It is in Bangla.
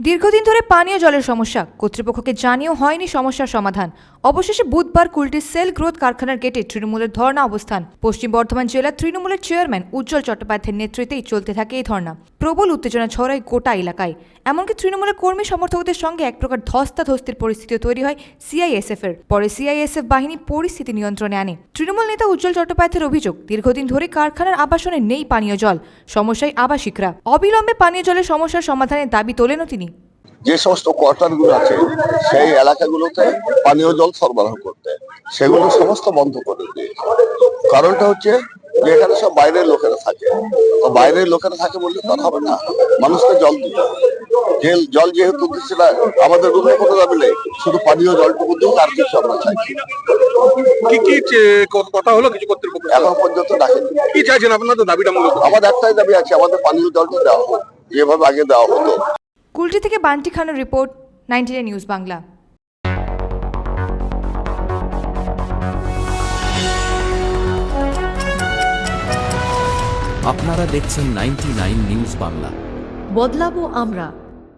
দীর্ঘদিন ধরে পানীয় জলের সমস্যা, কর্তৃপক্ষকে জানিয়েও হয়নি সমস্যার সমাধান। অবশেষে বুধবার কুলটির সেল গ্রোথ কারখানার গেটে তৃণমূলের ধর্ণা অবস্থান। পশ্চিম বর্ধমান জেলা তৃণমূলের চেয়ারম্যান উজ্জ্বল চট্টোপাধ্যায়ের নেতৃত্বেই চলতে থাকে এই ধর্ণা। প্রবল উত্তেজনা ছড়ায় গোটা এলাকায়। এমনকি তৃণমূলের কর্মী সমর্থকদের সঙ্গে এক প্রকার ধস্তাধস্তির পরিস্থিতিও তৈরি হয় সিআইএসএফ-এর। পরে সিআইএসএফ বাহিনী পরিস্থিতি নিয়ন্ত্রণে আনে। তৃণমূল নেতা উজ্জ্বল চট্টোপাধ্যায়ের অভিযোগ, দীর্ঘদিন ধরে কারখানার আবাসনে নেই পানীয় জল, সমস্যায় আবাসিকরা। অবিলম্বে পানীয় জলের সমস্যার সমাধানের দাবি তোলেনও তিনি। যে সমস্ত কোয়ার্টারগুলো আছে সেই এলাকাগুলোতে পানীয় জল সরবরাহ করতে, সেগুলো সমস্ত বন্ধ করে দিয়েছে। কারণটা হচ্ছে যে এখানে সব বাইরের লোকেরা থাকে, তো বাইরের লোকেরা থাকে বললে তো হবে না, মানুষকে জল দিতে হবে। জল যেহেতু দিচ্ছে না, আমাদের অন্য কোনো দাবি নেই, শুধু পানীয় জলটুকু দিন, আর কিছু আমরা চাইছি না। কি কথা হলো কিছু কর্তৃপক্ষ এখন পর্যন্ত ডাকেনি। কি চাইছেন আপনাদের দাবিটা মূলত? আমাদের একটাই দাবি আছে, আমাদের পানীয় জলটা দেওয়া হোক যেভাবে আগে দেওয়া হতো। কুলটি থেকে বান্টি খানের রিপোর্ট, 99 নিউজ বাংলা। আপনারা দেখছেন 99 নিউজ বাংলা। বদলাবো আমরা।